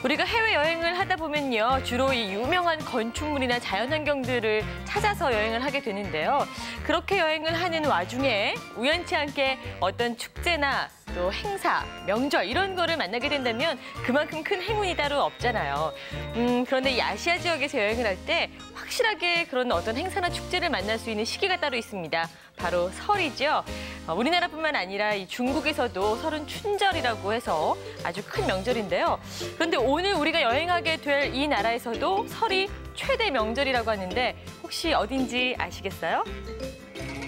우리가 해외여행을 하다 보면요. 주로 이 유명한 건축물이나 자연환경들을 찾아서 여행을 하게 되는데요. 그렇게 여행을 하는 와중에 우연치 않게 어떤 축제나 또 행사, 명절 이런 거를 만나게 된다면 그만큼 큰 행운이 따로 없잖아요. 그런데 이 아시아 지역에서 여행을 할 때 확실하게 그런 어떤 행사나 축제를 만날 수 있는 시기가 따로 있습니다. 바로 설이죠. 우리나라뿐만 아니라 이 중국에서도 설은 춘절이라고 해서 아주 큰 명절인데요. 그런데 오늘 우리가 여행하게 될 이 나라에서도 설이 최대 명절이라고 하는데 혹시 어딘지 아시겠어요?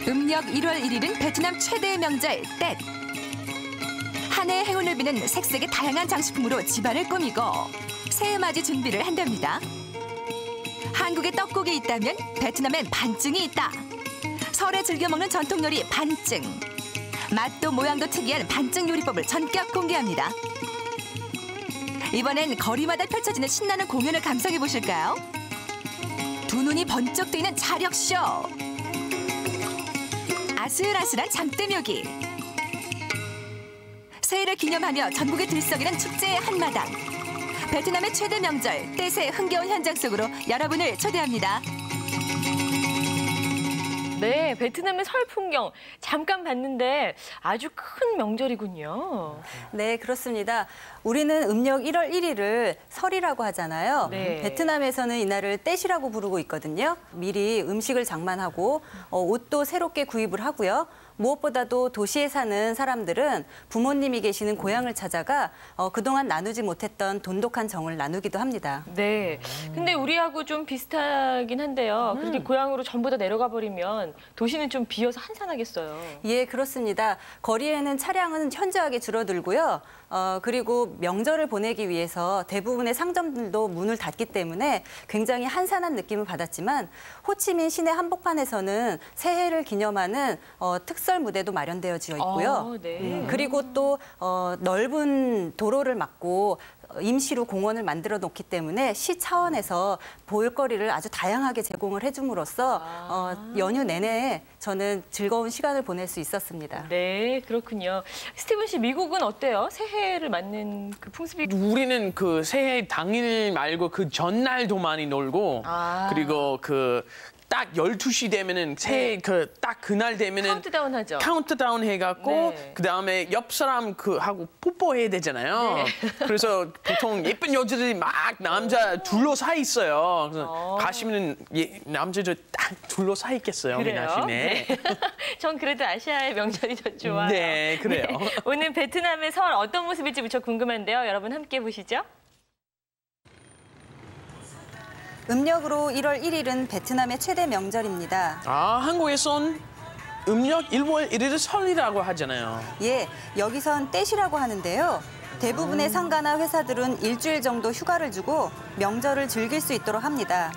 음력 1월 1일은 베트남 최대의 명절 떼. 한 해의 행운을 비는 색색의 다양한 장식품으로 집안을 꾸미고 새해 맞이 준비를 한답니다. 한국에 떡국이 있다면 베트남엔 반증이 있다. 설에 즐겨 먹는 전통 요리 반증. 맛도 모양도 특이한 반증 요리법을 전격 공개합니다. 이번엔 거리마다 펼쳐지는 신나는 공연을 감상해 보실까요? 두 눈이 번쩍 뜨이는 차력쇼. 아슬아슬한 장대묘기. 새해를 기념하며 전국에 들썩이는 축제의 한마당. 베트남의 최대 명절, 떼의 흥겨운 현장 속으로 여러분을 초대합니다. 네, 베트남의 설 풍경 잠깐 봤는데 아주 큰 명절이군요. 네, 그렇습니다. 우리는 음력 1월 1일을 설이라고 하잖아요. 네. 베트남에서는 이날을 떼시라고 부르고 있거든요. 미리 음식을 장만하고 옷도 새롭게 구입을 하고요. 무엇보다도 도시에 사는 사람들은 부모님이 계시는 고향을 찾아가 그동안 나누지 못했던 돈독한 정을 나누기도 합니다. 네, 근데 우리하고 좀 비슷하긴 한데요. 그렇게 고향으로 전부 다 내려가 버리면 도시는 좀 비어서 한산하겠어요. 예, 그렇습니다. 거리에는 차량은 현저하게 줄어들고요. 그리고 명절을 보내기 위해서 대부분의 상점들도 문을 닫기 때문에 굉장히 한산한 느낌을 받았지만 호치민 시내 한복판에서는 새해를 기념하는 특설 무대도 마련되어져 있고요. 네. 그리고 또 넓은 도로를 막고 임시로 공원을 만들어 놓기 때문에 시 차원에서 볼거리를 아주 다양하게 제공을 해줌으로써 연휴 내내 저는 즐거운 시간을 보낼 수 있었습니다. 네, 그렇군요. 스티븐 씨, 미국은 어때요? 새해를 맞는 그 풍습이? 우리는 그 새해 당일 말고 그 전날도 많이 놀고 그리고 그 딱 12시 되면은 새해 그 딱 그날 되면은 카운트다운 하죠. 카운트다운 해갖고 네. 그다음에 옆 사람 그 하고 뽀뽀해야 되잖아요. 네. 그래서 보통 예쁜 여자들이 막 남자 둘러싸 있어요. 그래서 가시면은 남자들 딱 둘러싸 있겠어요. 그래요? 미나시네. 네. 전 그래도 아시아의 명절이 더 좋아요. 네, 그래요. 네. 오늘 베트남의 설 어떤 모습일지 무척 궁금한데요. 여러분 함께 보시죠. 음력으로 1월 1일은 베트남의 최대 명절입니다. 한국에선 음력 1월 1일을 설이라고 하잖아요. 예, 여기선 떼시라고 하는데요. 대부분의 상가나 회사들은 일주일 정도 휴가를 주고 명절을 즐길 수 있도록 합니다.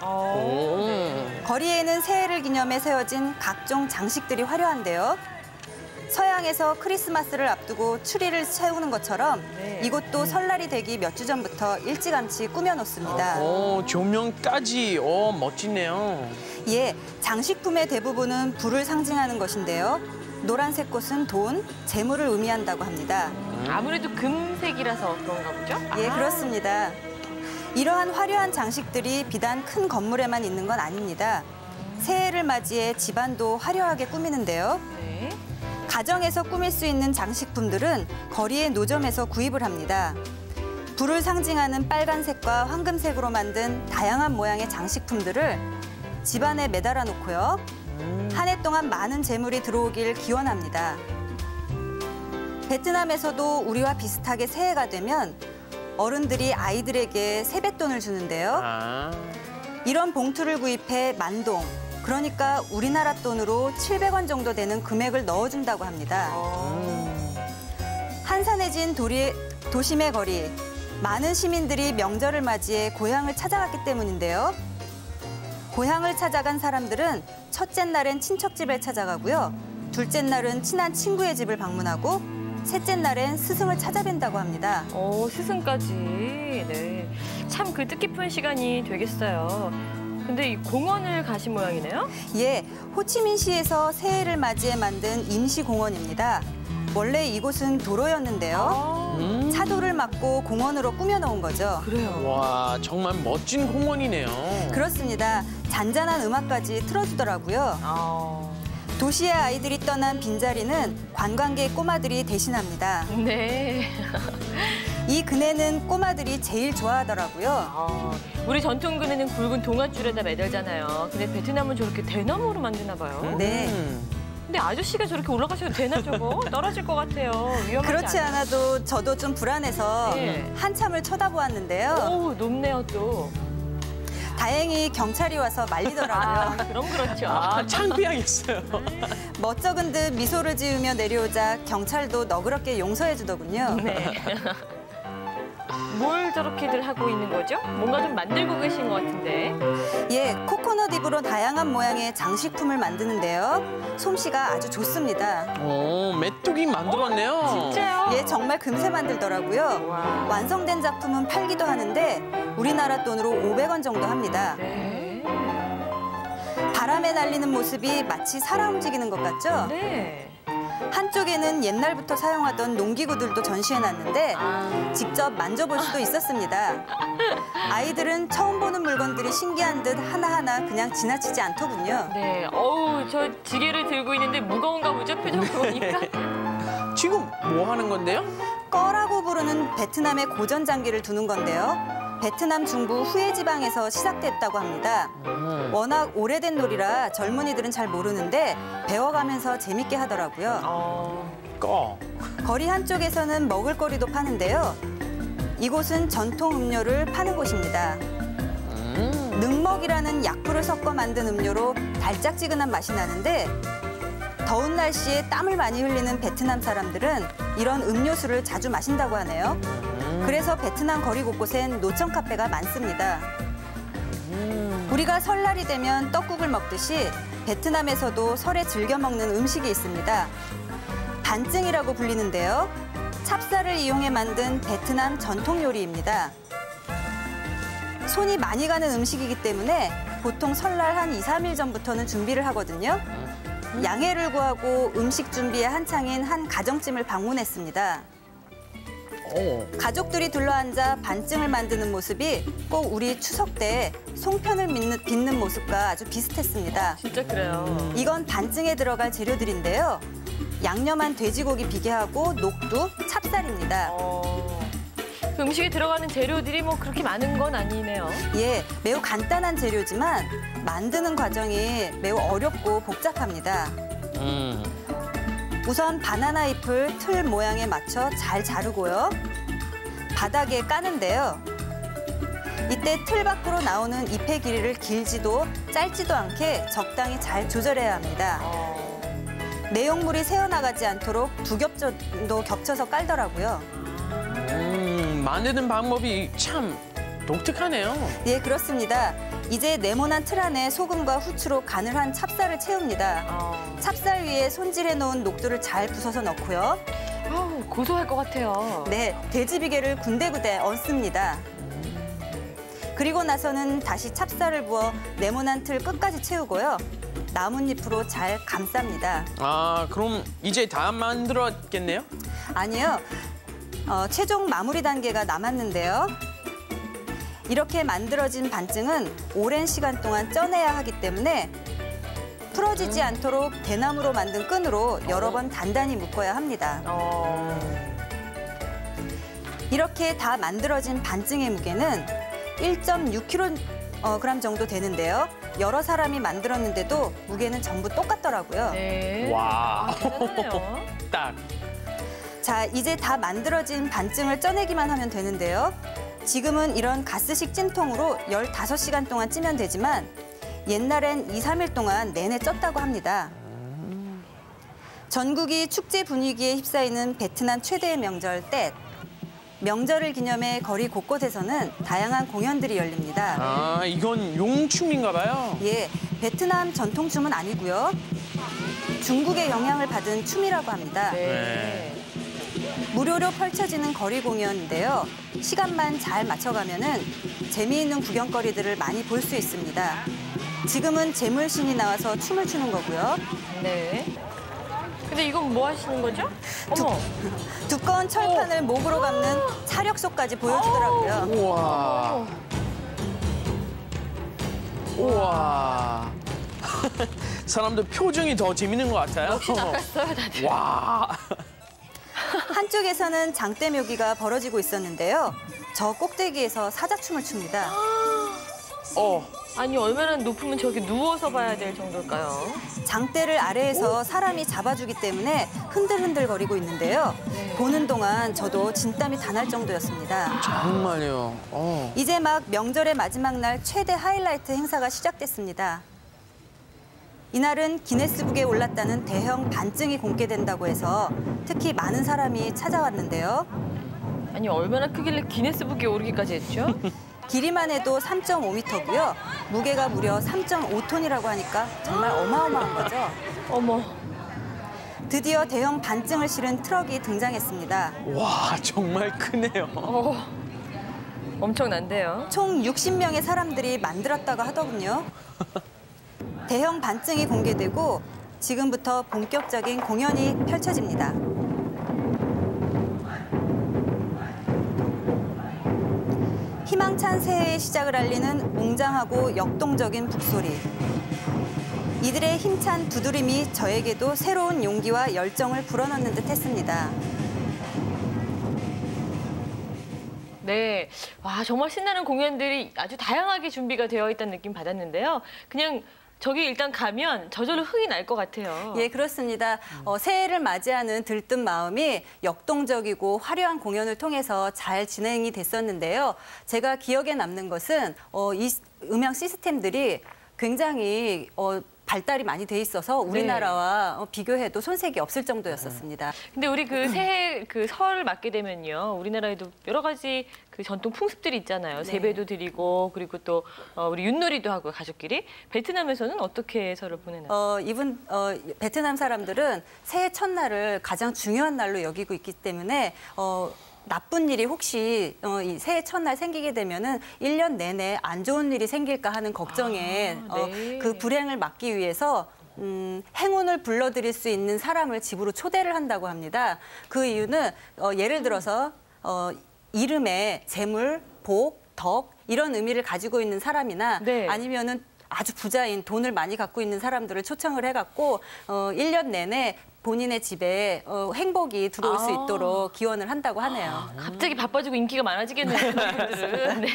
거리에는 새해를 기념해 세워진 각종 장식들이 화려한데요. 서양에서 크리스마스를 앞두고 추리를 세우는 것처럼 이곳도 설날이 되기 몇 주 전부터 일찌감치 꾸며놓습니다. 조명까지 멋지네요. 예, 장식품의 대부분은 불을 상징하는 것인데요. 노란색 꽃은 돈, 재물을 의미한다고 합니다. 아무래도 금색이라서 그런가 보죠? 예, 그렇습니다. 이러한 화려한 장식들이 비단 큰 건물에만 있는 건 아닙니다. 새해를 맞이해 집안도 화려하게 꾸미는데요. 네. 가정에서 꾸밀 수 있는 장식품들은 거리의 노점에서 구입을 합니다. 불을 상징하는 빨간색과 황금색으로 만든 다양한 모양의 장식품들을 집안에 매달아 놓고요. 한 해 동안 많은 재물이 들어오길 기원합니다. 베트남에서도 우리와 비슷하게 새해가 되면 어른들이 아이들에게 세뱃돈을 주는데요. 이런 봉투를 구입해 만동, 그러니까 우리나라 돈으로 700원 정도 되는 금액을 넣어준다고 합니다. 한산해진 도심의 거리, 많은 시민들이 명절을 맞이해 고향을 찾아갔기 때문인데요. 고향을 찾아간 사람들은 첫째 날엔 친척집을 찾아가고요. 둘째 날은 친한 친구의 집을 방문하고 셋째 날엔 스승을 찾아뵌다고 합니다. 스승까지. 네. 참 그 뜻깊은 시간이 되겠어요. 근데 이 공원을 가신 모양이네요? 예, 호치민시에서 새해를 맞이해 만든 임시공원입니다. 원래 이곳은 도로였는데요. 차도를 막고 공원으로 꾸며놓은 거죠. 그래요. 와, 정말 멋진 공원이네요. 그렇습니다. 잔잔한 음악까지 틀어주더라고요. 도시의 아이들이 떠난 빈자리는 관광객 꼬마들이 대신합니다. 네. 이 그네는 꼬마들이 제일 좋아하더라고요. 우리 전통 그네는 굵은 동아줄에다 매달잖아요. 근데 베트남은 저렇게 대나무로 만드나 봐요. 네. 근데 아저씨가 저렇게 올라가셔도 되나 저거? 떨어질 것 같아요. 위험하지 그렇지 않아요? 않아도 저도 좀 불안해서 네. 한참을 쳐다보았는데요. 오, 높네요 또. 다행히 경찰이 와서 말리더라고요. 그럼 그렇죠. 창피하겠어요. 멋쩍은 듯 미소를 지으며 내려오자 경찰도 너그럽게 용서해 주더군요. 네. 뭘 저렇게들 하고 있는 거죠? 뭔가 좀 만들고 계신 것 같은데. 예, 코코넛 잎으로 다양한 모양의 장식품을 만드는데요. 솜씨가 아주 좋습니다. 오, 메뚜기 만들었네요. 진짜요? 예, 정말 금세 만들더라고요. 와. 완성된 작품은 팔기도 하는데 우리나라 돈으로 500원 정도 합니다. 네. 바람에 날리는 모습이 마치 살아 움직이는 것 같죠? 네. 한쪽에는 옛날부터 사용하던 농기구들도 전시해놨는데 직접 만져볼 수도 있었습니다. 아이들은 처음 보는 물건들이 신기한 듯 하나하나 그냥 지나치지 않더군요. 네. 어우, 저 지게를 들고 있는데 무거운가 보죠? 표정 보니까. 지금 뭐 하는 건데요? 꺼라고 부르는 베트남의 고전 장기를 두는 건데요. 베트남 중부 후에 지방에서 시작됐다고 합니다. 워낙 오래된 놀이라 젊은이들은 잘 모르는데 배워가면서 재밌게 하더라고요. 꺼. 거리 한쪽에서는 먹을거리도 파는데요. 이곳은 전통 음료를 파는 곳입니다. 능먹이라는 약불을 섞어 만든 음료로 달짝지근한 맛이 나는데 더운 날씨에 땀을 많이 흘리는 베트남 사람들은 이런 음료수를 자주 마신다고 하네요. 그래서 베트남 거리 곳곳엔 노천 카페가 많습니다. 우리가 설날이 되면 떡국을 먹듯이 베트남에서도 설에 즐겨 먹는 음식이 있습니다. 반증이라고 불리는데요. 찹쌀을 이용해 만든 베트남 전통 요리입니다. 손이 많이 가는 음식이기 때문에 보통 설날 한 2, 3일 전부터는 준비를 하거든요. 양해를 구하고 음식 준비에 한창인 한 가정집을 방문했습니다. 가족들이 둘러앉아 반증을 만드는 모습이 꼭 우리 추석 때 송편을 빚는 모습과 아주 비슷했습니다. 진짜 그래요. 이건 반증에 들어갈 재료들인데요. 양념한 돼지고기 비계하고 녹두, 찹쌀입니다. 그 음식에 들어가는 재료들이 뭐 그렇게 많은 건 아니네요. 예, 매우 간단한 재료지만 만드는 과정이 매우 어렵고 복잡합니다. 우선 바나나 잎을 틀 모양에 맞춰 잘 자르고요. 바닥에 까는데요. 이때 틀 밖으로 나오는 잎의 길이를 길지도 짧지도 않게 적당히 잘 조절해야 합니다. 내용물이 새어나가지 않도록 2겹 정도 겹쳐서 깔더라고요. 만드는 방법이 참 독특하네요. 예, 그렇습니다. 이제 네모난 틀 안에 소금과 후추로 간을 한 찹쌀을 채웁니다. 찹쌀 위에 손질해 놓은 녹두를 잘 부숴서 넣고요. 아우, 고소할 것 같아요. 네, 돼지비계를 군데군데 얹습니다. 그리고 나서는 다시 찹쌀을 부어 네모난 틀 끝까지 채우고요. 나뭇잎으로 잘 감쌉니다. 아, 그럼 이제 다 만들었겠네요? 아니요, 최종 마무리 단계가 남았는데요. 이렇게 만들어진 반증은 오랜 시간 동안 쪄내야 하기 때문에 풀어지지 않도록 대나무로 만든 끈으로 여러 번 단단히 묶어야 합니다. 이렇게 다 만들어진 반증의 무게는 1.6kg 정도 되는데요. 여러 사람이 만들었는데도 무게는 전부 똑같더라고요. 네. 와. 대단하네요. 딱. 자, 이제 다 만들어진 반증을 쪄내기만 하면 되는데요. 지금은 이런 가스식 찜통으로 15시간 동안 찌면 되지만 옛날엔 2, 3일 동안 내내 쪘다고 합니다. 전국이 축제 분위기에 휩싸이는 베트남 최대의 명절 떼. 명절을 기념해 거리 곳곳에서는 다양한 공연들이 열립니다. 아, 이건 용춤인가 봐요. 예, 베트남 전통춤은 아니고요. 중국의 영향을 받은 춤이라고 합니다. 네. 무료로 펼쳐지는 거리 공연인데요. 시간만 잘 맞춰가면은 재미있는 구경거리들을 많이 볼 수 있습니다. 지금은 재물신이 나와서 춤을 추는 거고요. 네. 근데 이건 뭐 하시는 거죠? 어머. 두꺼운 철판을 목으로 감는 사력소까지 보여주더라고요. 우와. 우와. 사람들 표정이 더 재밌는 것 같아요. 역시 낚았어요, 다들. 와. 한쪽에서는 장대 묘기가 벌어지고 있었는데요. 저 꼭대기에서 사자춤을 춥니다. 아니, 얼마나 높으면 저기 누워서 봐야 될 정도일까요? 장대를 아래에서 사람이 잡아주기 때문에 흔들흔들거리고 있는데요. 보는 동안 저도 진땀이 다 날 정도였습니다. 정말요. 이제 막 명절의 마지막 날 최대 하이라이트 행사가 시작됐습니다. 이날은 기네스북에 올랐다는 대형 반증이 공개된다고 해서 특히 많은 사람이 찾아왔는데요. 아니, 얼마나 크길래 기네스북에 오르기까지 했죠? 길이만 해도 3.5m고요. 무게가 무려 3.5톤이라고 하니까 정말 어마어마한 거죠. 어머. 드디어 대형 반증을 실은 트럭이 등장했습니다. 와, 정말 크네요. 엄청난데요. 총 60명의 사람들이 만들었다고 하더군요. 대형 반증이 공개되고 지금부터 본격적인 공연이 펼쳐집니다. 희망찬 새해의 시작을 알리는 웅장하고 역동적인 북소리. 이들의 힘찬 두드림이 저에게도 새로운 용기와 열정을 불어넣는 듯 했습니다. 네. 와, 정말 신나는 공연들이 아주 다양하게 준비가 되어 있다는 느낌 받았는데요. 그냥 저기 일단 가면 저절로 흥이 날 것 같아요. 예, 그렇습니다. 새해를 맞이하는 들뜬 마음이 역동적이고 화려한 공연을 통해서 잘 진행이 됐었는데요. 제가 기억에 남는 것은 이 음향 시스템들이 굉장히 발달이 많이 돼 있어서 우리나라와 비교해도 손색이 없을 정도였었습니다. 근데 우리 그 새해 그 설을 맞게 되면요. 우리나라에도 여러 가지 그 전통 풍습들이 있잖아요. 세배도 드리고 그리고 또 우리 윷놀이도 하고 가족끼리. 베트남에서는 어떻게 설을 보내나요? 베트남 사람들은 새해 첫날을 가장 중요한 날로 여기고 있기 때문에 나쁜 일이 혹시 이 새해 첫날 생기게 되면은 1년 내내 안 좋은 일이 생길까 하는 걱정에 네. 그 불행을 막기 위해서 행운을 불러들일 수 있는 사람을 집으로 초대를 한다고 합니다. 그 이유는 예를 들어서 이름에 재물, 복, 덕 이런 의미를 가지고 있는 사람이나 네. 아니면은 아주 부자인 돈을 많이 갖고 있는 사람들을 초청을 해갖고 1년 내내 본인의 집에 행복이 들어올 수 있도록 기원을 한다고 하네요. 갑자기 바빠지고 인기가 많아지겠네요, 분들은. 네.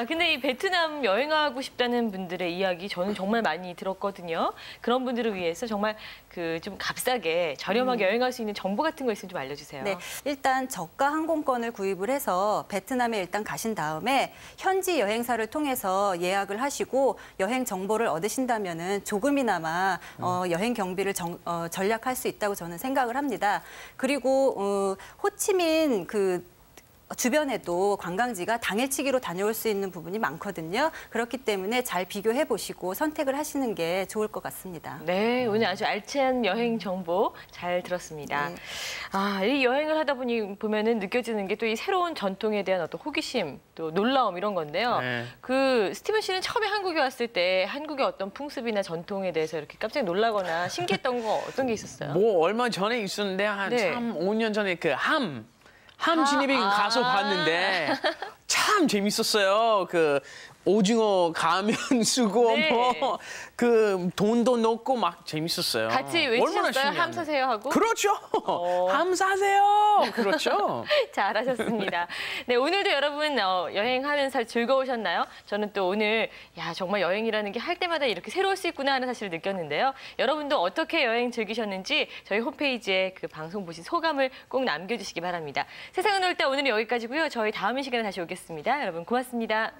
근데 이 베트남 여행하고 싶다는 분들의 이야기 저는 정말 많이 들었거든요. 그런 분들을 위해서 정말 그 좀 값싸게 저렴하게 여행할 수 있는 정보 같은 거 있으면 좀 알려주세요. 네, 일단 저가 항공권을 구입을 해서 베트남에 일단 가신 다음에 현지 여행사를 통해서 예약을 하시고 여행 정보를 얻으신다면은 조금이나마 여행 경비를 절약할 수 있다고 저는 생각을 합니다. 그리고 호치민 주변에도 관광지가 당일치기로 다녀올 수 있는 부분이 많거든요. 그렇기 때문에 잘 비교해 보시고 선택을 하시는 게 좋을 것 같습니다. 네, 오늘 아주 알찬 여행 정보 잘 들었습니다. 네. 이 여행을 하다 보면은 느껴지는 게 또 이 새로운 전통에 대한 어떤 호기심, 또 놀라움 이런 건데요. 네. 그 스티븐 씨는 처음에 한국에 왔을 때 한국의 어떤 풍습이나 전통에 대해서 이렇게 깜짝 놀라거나 신기했던 거 어떤 게 있었어요? 뭐 얼마 전에 있었는데 한 네. 5년 전에 그 함 진입에 가서 봤는데 참 재밌었어요. 그 오징어 가면 쓰고 네. 뭐 그 돈도 넣고 막 재밌었어요. 같이 얼마나 외치셨어요? 신기한데. 함 사세요 하고? 그렇죠. 함 사세요. 그렇죠. 잘하셨습니다. 네, 오늘도 여러분 여행하면서 즐거우셨나요? 저는 또 오늘 정말 여행이라는 게 할 때마다 이렇게 새로울 수 있구나 하는 사실을 느꼈는데요. 여러분도 어떻게 여행 즐기셨는지 저희 홈페이지에 그 방송 보신 소감을 꼭 남겨주시기 바랍니다. 세상은 올때 오늘은 여기까지고요. 저희 다음 시간에 다시 오겠습니다. 여러분 고맙습니다.